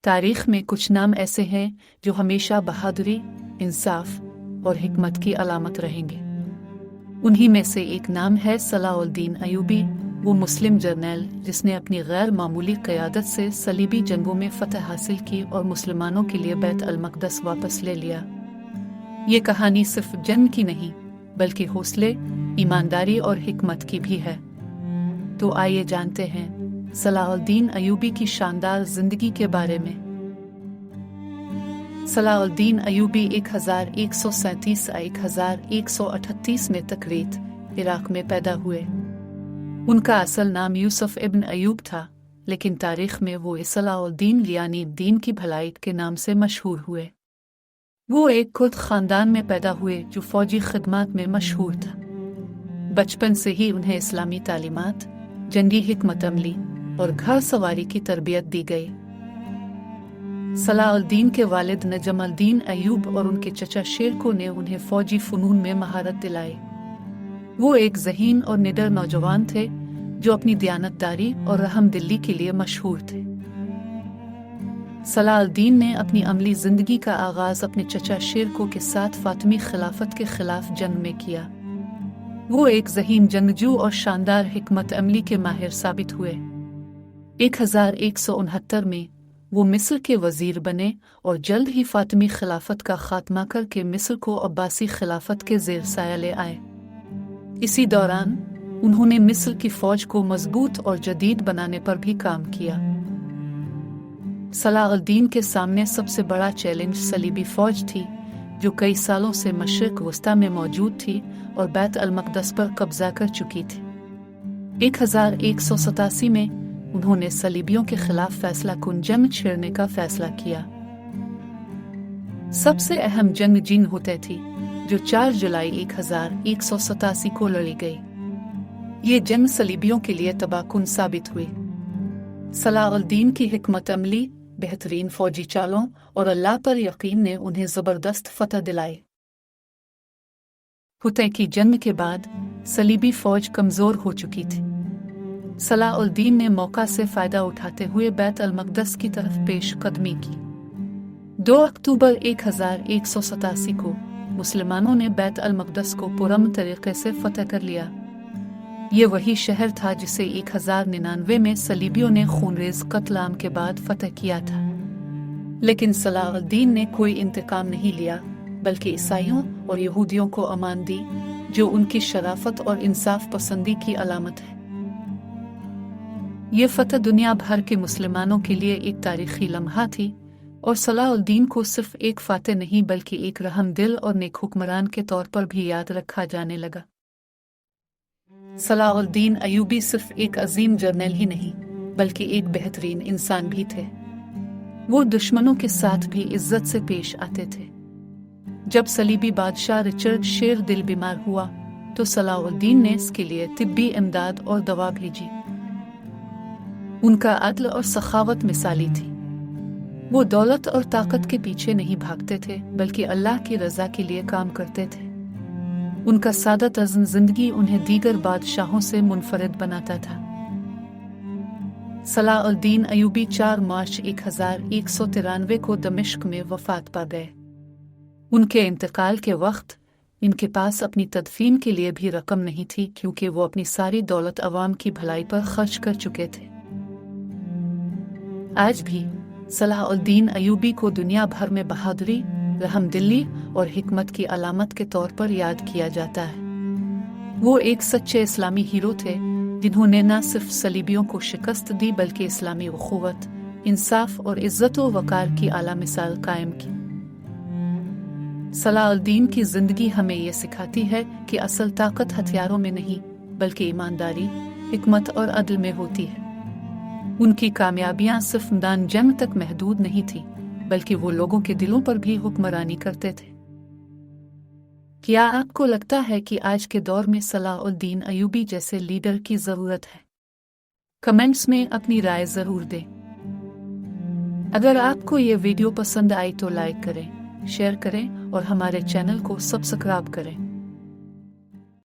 तारीख में कुछ नाम ऐसे हैं जो हमेशा बहादुरी, इंसाफ और हिकमत की अलामत रहेंगे। उन्हीं में से एक नाम है सलाउद्दीन अयूबी, वो मुस्लिम जर्नैल जिसने अपनी गैर मामूली क़यादत से सलीबी जंगों में फतह हासिल की और मुसलमानों के लिए बैत अल मक़दस वापस ले लिया। ये कहानी सिर्फ जंग की नहीं बल्कि हौसले, ईमानदारी और हिकमत की भी है। तो आइए जानते हैं सलाउद्दीन अयूबी की शानदार जिंदगी के बारे में। सलाउद्दीन अयूबी 1137-1138 में तकरीत, इराक में पैदा हुए। उनका असल नाम यूसुफ इब्न अयूब था, लेकिन तारीख में वो सलाउद्दीन यानी दीन की भलाई के नाम से मशहूर हुए। वो एक कुर्द ख़ानदान में पैदा हुए जो फ़ौजी खिदमत में मशहूर था। बचपन से ही उन्हें इस्लामी तालीमात, जंगी हिकमत अमली और घर सवारी की तरबियत दी गई। सलाउद्दीन के वालिद नजमुद्दीन अयूब और उनके चचा शेरको ने उन्हें फ़ौजी फ़नून में महारत दिलाई। वो एक ज़हीन और निडर नौजवान थे जो अपनी दयानतदारी और रहमदिली के लिए मशहूर थे। सलाउद्दीन ने अपनी अमली ज़िंदगी का आगाज़ अपने चचा शेरको के साथ फ़ातिमी खिलाफत के ख़िलाफ़ जंग में किया। वो एक ज़हीन जंगजू और शानदार हिकमत अमली के माहिर साबित हुए। 1169 में वो मिस्र के वज़ीर बने और जल्द ही फ़ातिमी खिलाफत का ख़ात्मा करके मिस्र को अब्बासी खिलाफत के ज़ेर साया ले आए। इसी दौरान उन्होंने मिस्र की फ़ौज को मजबूत और जदीद बनाने पर भी काम किया। सलाउद्दीन के सामने सबसे बड़ा चैलेंज सलीबी फ़ौज थी जो कई सालों से मशरिक़ वस्ता में मौजूद थी और बैत अल मक़दस पर कब्ज़ा कर चुकी थी। 1187 में उन्होंने सलीबियों के खिलाफ फैसला कुन जंग छेड़ने का फैसला किया। सबसे अहम जंग जिन होते थी जो 4 जुलाई 1187 को लड़ी गई। ये जंग सलीबियों के लिए तबाहकुन साबित हुई। सलाउद्दीन की हिकमत अमली, बेहतरीन फौजी चालों और अल्लाह पर यकीन ने उन्हें ज़बरदस्त फतह दिलाई। हुतै की जंग के बाद सलीबी फ़ौज कमज़ोर हो चुकी थी। सलाउद्दीन ने मौका से फ़ायदा उठाते हुए बैत अल मक़दस की तरफ पेश कदमी की। 2 अक्टूबर 1187 को मुसलमानों ने बैत अल मक़दस को पुरअमन तरीक़े से फ़तह कर लिया। ये वही शहर था जिसे 1099 में सलीबियों ने खूनरेज़ कत्ल आम के बाद फ़तह किया था। लेकिन सलाउद्दीन ने कोई इंतकाम नहीं लिया बल्कि ईसाइयों और यहूदियों को अमान दी, जो उनकी शराफत और इंसाफ पसंदी की अलामत है। ये फ़तह दुनिया भर के मुसलमानों के लिए एक तारीख़ी लम्हा थी और सलाउद्दीन को सिर्फ एक फ़ातिह नहीं बल्कि एक रहमदिल और नेक हुक्मरान के तौर पर भी याद रखा जाने लगा। सलाउद्दीन अयूबी सिर्फ एक अजीम जर्नैल ही नहीं बल्कि एक बेहतरीन इंसान भी थे। वो दुश्मनों के साथ भी इज्जत से पेश आते थे। जब सलीबी बादशाह रिचर्ड शेर दिल बीमार हुआ तो सलाउद्दीन ने इसके लिए तिब्बी इमदाद और दवा भेजी। उनका अदल और सखावत मिसाली थी। वो दौलत और ताकत के पीछे नहीं भागते थे बल्कि अल्लाह की रज़ा के लिए काम करते थे। उनका सादा तज़्न ज़िंदगी उन्हें दीगर बादशाहों से मुनफरिद बनाता था। सलाउद्दीन अयूबी 4 मार्च 1193 को दमिश्क में वफ़ात पा गए। उनके इंतकाल के वक्त इनके पास अपनी तदफीन के लिए भी रकम नहीं थी क्योंकि वो अपनी सारी दौलत अवाम की भलाई पर खर्च कर चुके थे। आज भी सलाउद्दीन अयूबी को दुनिया भर में बहादुरी, रहमदिली और हिकमत की अलामत के तौर पर याद किया जाता है। वो एक सच्चे इस्लामी हीरो थे जिन्होंने न सिर्फ सलीबियों को शिकस्त दी बल्कि इस्लामी उखुवत, इंसाफ और इज्जत व वक़ार की आला मिसाल कायम की। सलाउद्दीन की ज़िंदगी हमें ये सिखाती है कि असल ताकत हथियारों में नहीं बल्कि ईमानदारी, हिकमत और अदल में होती है। उनकी कामयाबियां सिर्फ मैदान जंग तक महदूद नहीं थी बल्कि वो लोगों के दिलों पर भी हुक्मरानी करते थे। क्या आपको लगता है कि आज के दौर में सलाउद्दीन अयूबी जैसे लीडर की ज़रूरत है? कमेंट्स में अपनी राय ज़रूर दें। अगर आपको ये वीडियो पसंद आई तो लाइक करें, शेयर करें और हमारे चैनल को सब्सक्राइब करें।